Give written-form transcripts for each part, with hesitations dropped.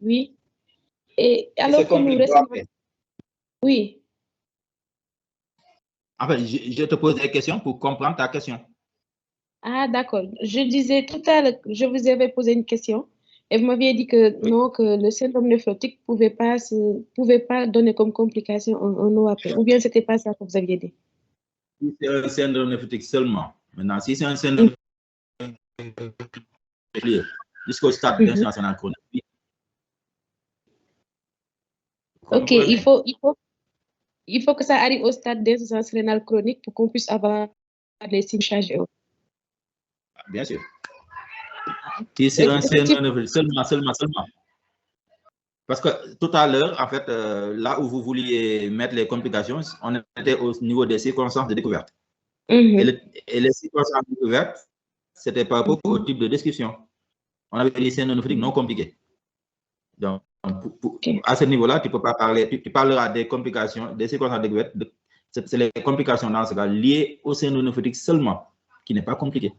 Oui. Et alors c'est complexe d'OAP. Oui. En fait, je te pose des questions pour comprendre ta question. Ah, d'accord. Je disais tout à l'heure, je vous avais posé une question et vous m'aviez dit que non, que le syndrome néphrotique pouvait pas donner comme complication un OAP. Ou bien c'était pas ça que vous aviez dit? Si c'est un syndrome néphrotique seulement. Maintenant, si c'est un syndrome jusqu'au stade d'insuffisance rénale chronique. Ok, il faut que ça arrive au stade d'insuffisance rénale chronique pour qu'on puisse avoir les signes chargés. Bien sûr. Si c'est un syndrome néphrotique seulement. Parce que tout à l'heure, en fait, là où vous vouliez mettre les complications, on était au niveau des circonstances de découverte. Et les circonstances de découverte, c'était par rapport au type de description. On avait des syndromes néphrotiques non compliqués. Donc, à ce niveau-là, tu ne peux pas parler, tu parleras des complications, des circonstances de découverte. C'est les complications dans ce cas liées au syndrome néphrotique seulement, qui n'est pas compliqué.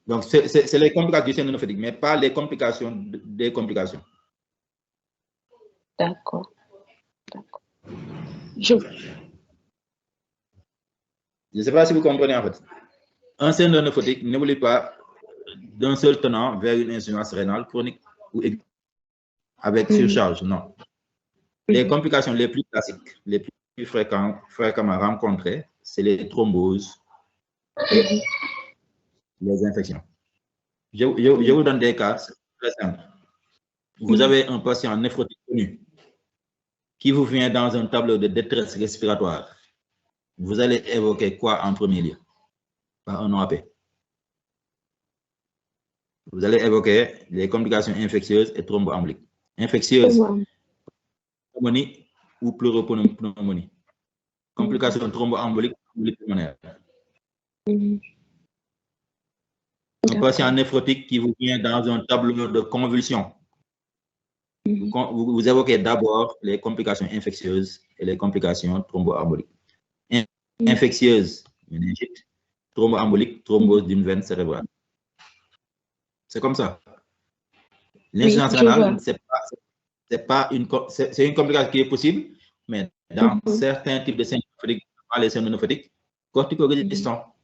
Donc, c'est les complications du syndrome néphrotique, mais pas les complications des complications. D'accord. Je ne sais pas si vous comprenez en fait. Un syndrome néphrotique n'évolue pas d'un seul tenant vers une insuffisance rénale chronique ou aiguë avec surcharge, non. Les complications les plus classiques, les plus fréquemment rencontrées, c'est les thromboses et les infections. Je vous donne des cas très simples. Vous avez un patient néphrotique connu qui vous vient dans un tableau de détresse respiratoire. Vous allez évoquer quoi en premier lieu? Par un OAP. Vous allez évoquer les complications infectieuses et thromboemboliques. Infectieuses, pneumonie ou pleuropneumonie. Complications thromboemboliques pulmonaires. Un patient néphrotique qui vous vient dans un tableau de convulsion. Vous évoquez d'abord les complications infectieuses et les complications thromboemboliques. Infectieuses, méningite, thromboembolique, thrombose d'une veine cérébrale. C'est comme ça. L'insuffisance rénale, c'est une complication qui est possible, mais dans certains types de syndromes néphrotiques, les syndromes néphrotiques, cortico-résistants.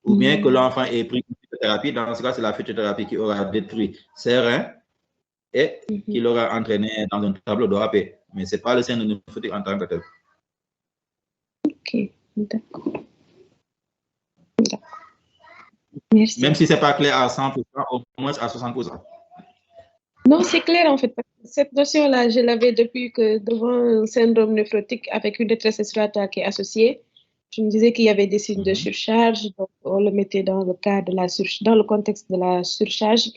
Ou bien que l'enfant ait pris une phytothérapie, dans ce cas, c'est la phytothérapie qui aura détruit ses reins et qui l'aura entraîné dans un tableau d'OAP. Mais ce n'est pas le syndrome néphrotique en tant que tel. Ok, d'accord. Merci. Même si ce n'est pas clair à 100%, au moins à 60%. Non, c'est clair en fait. Cette notion-là, je l'avais depuis que devant un syndrome néphrotique avec une détresse respiratoire qui est associée, je me disais qu'il y avait des signes de surcharge, donc on le mettait dans le cas de dans le contexte de la surcharge.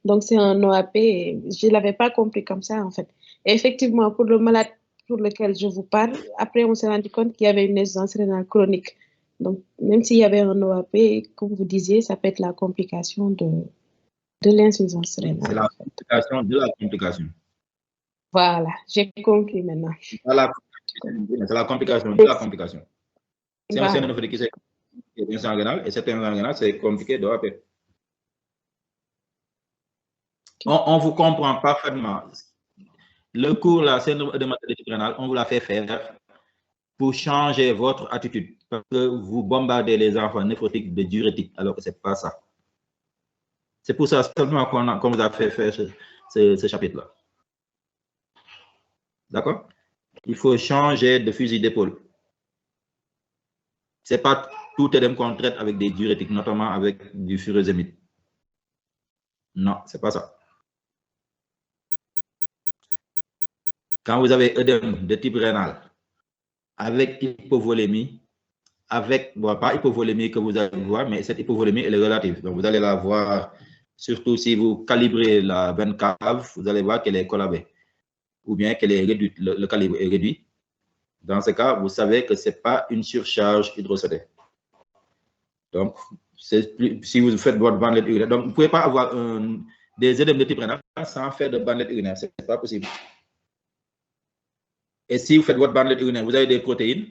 Donc c'est un OAP, je ne l'avais pas compris comme ça en fait. Et effectivement, pour le malade pour lequel je vous parle, après on s'est rendu compte qu'il y avait une insuffisance rénale chronique. Donc même s'il y avait un OAP, comme vous disiez, ça peut être la complication de l'insuffisance rénale. C'est la complication de la complication. Voilà, j'ai compris maintenant. C'est la complication de la complication. C'est un syndrome néphrotique qui est insuffisance rénale et cette insuffisance rénale, c'est compliqué d'OAP. On vous comprend parfaitement. Le cours, la syndrome œdématologique rénale, on vous l'a fait faire pour changer votre attitude. Parce que vous bombardez les enfants néphrotiques de diurétiques, alors que ce n'est pas ça. C'est pour ça seulement qu'on vous a fait faire ce chapitre-là. D'accord? Il faut changer de fusil d'épaule. Ce n'est pas tout œdème qu'on traite avec des diurétiques, notamment avec du furosémide. Non, ce n'est pas ça. Quand vous avez œdème de type rénal, avec hypovolémie, avec, bon, pas hypovolémie que vous allez voir, mais cette hypovolémie, elle est relative. Donc, vous allez la voir, surtout si vous calibrez la veine cave, vous allez voir qu'elle est collabée, ou bien qu'elle est réduite, le calibre est réduit. Dans ce cas, vous savez que ce n'est pas une surcharge hydrosodée. Donc, si vous faites votre bandelette urinaire, donc vous ne pouvez pas avoir des œdèmes de type rénal sans faire de bandelette urinaire, ce n'est pas possible. Et si vous faites votre bandelette urinaire, vous avez des protéines.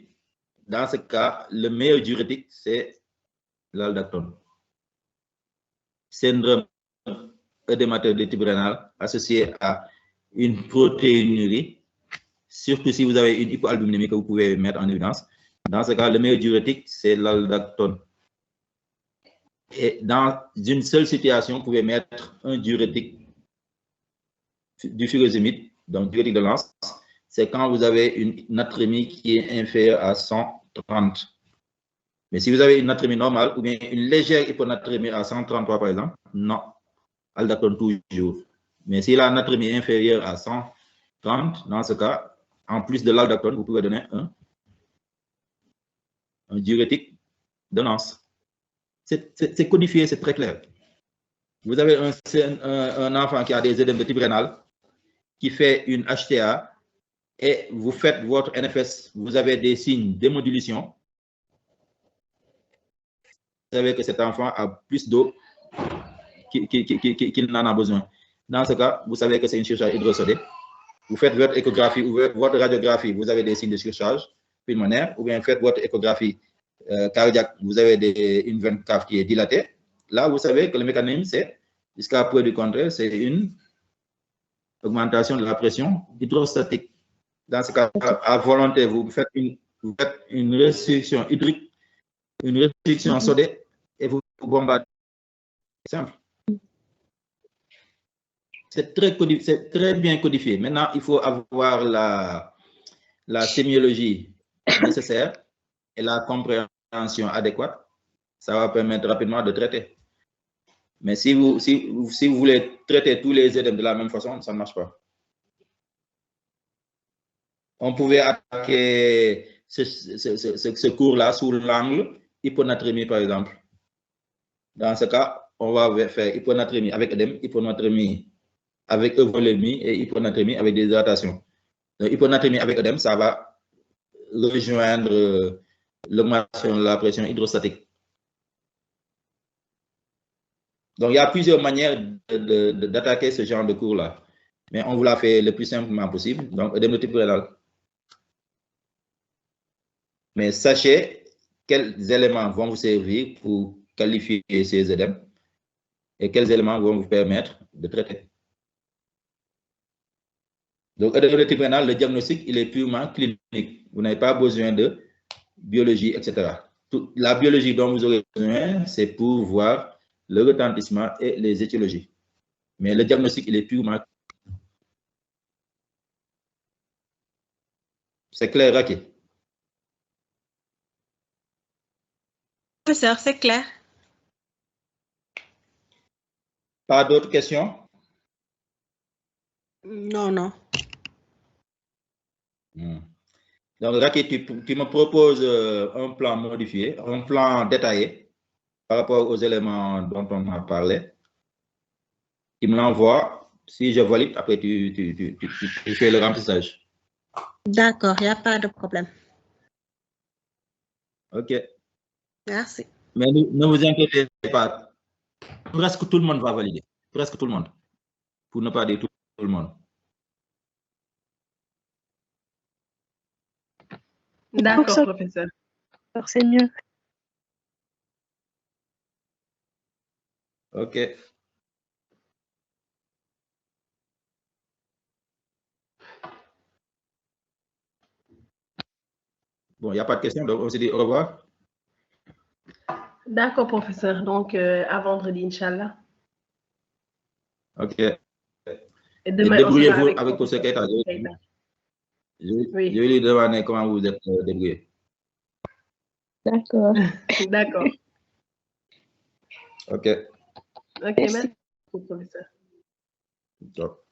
Dans ce cas, le meilleur diurétique, c'est l'aldactone. Syndrome œdémateur de type rénal associé à une protéinurie, surtout si vous avez une hypoalbuminémie que vous pouvez mettre en évidence. Dans ce cas, le meilleur diurétique, c'est l'aldactone. Et dans une seule situation, vous pouvez mettre un diurétique du furosémide, donc diurétique de Lens, c'est quand vous avez une natrémie qui est inférieure à 130. Mais si vous avez une natrémie normale ou bien une légère hyponatrémie à 133 par exemple, non, aldactone toujours. Mais si la natrémie est inférieure à 130, dans ce cas, en plus de l'aldactone, vous pouvez donner un diurétique de Lens. C'est codifié, c'est très clair. Vous avez un enfant qui a des œdèmes de type rénal, qui fait une HTA, et vous faites votre NFS, vous avez des signes d'émodulation, vous savez que cet enfant a plus d'eau qu'il n'en a besoin. Dans ce cas, vous savez que c'est une surcharge hydrosodée. Vous faites votre échographie ou votre radiographie, vous avez des signes de surcharge pulmonaire, ou bien faites votre échographie cardiaque, vous avez une veine cave qui est dilatée. Là, vous savez que le mécanisme, c'est, jusqu'à preuve du contraire, c'est une augmentation de la pression hydrostatique. Dans ce cas, à volonté, vous faites une restriction hydrique, une restriction sodée, et vous bombardez. Simple. C'est très bien codifié. Maintenant, il faut avoir la sémiologie nécessaire et la compréhension adéquate. Ça va permettre rapidement de traiter. Mais si vous voulez traiter tous les œdèmes de la même façon, ça ne marche pas. On pouvait attaquer ce cours-là sous l'angle hyponatrémie, par exemple. Dans ce cas, on va faire hyponatrémie avec œdème, hyponatrémie avec euvolémie et hyponatrémie avec déshydratation. Donc, hyponatrémie avec œdème, ça va rejoindre l'augmentation de la pression hydrostatique. Donc, il y a plusieurs manières d'attaquer ce genre de cours-là. Mais on vous l'a fait le plus simplement possible. Donc, œdème de type rénal. Mais sachez quels éléments vont vous servir pour qualifier ces œdèmes et quels éléments vont vous permettre de traiter. Donc, œdème de type rénal, le diagnostic, il est purement clinique. Vous n'avez pas besoin de biologie, etc. La biologie dont vous aurez besoin, c'est pour voir le retentissement et les étiologies. Mais le diagnostic, il est purement... C'est clair, Raki? Professeur, c'est clair. Pas d'autres questions? Non, non. Donc, Raki, tu me proposes un plan modifié, un plan détaillé par rapport aux éléments dont on a parlé. Tu me l'envoies. Si je valide, après, tu fais le remplissage. D'accord, il n'y a pas de problème. OK. Merci. Mais ne vous inquiétez pas. Presque tout le monde va valider. Presque tout le monde. Pour ne pas dire tout le monde. D'accord, professeur. C'est mieux. OK. Bon, il n'y a pas de question, donc on se dit au revoir. D'accord, professeur. Donc, à vendredi, Inch'Allah. OK. Et demain, débrouillez-vous avec vos secrétaires. Oui. Je vais lui demander comment vous êtes débrouillé. D'accord. D'accord. OK. OK, merci, professeur. Top.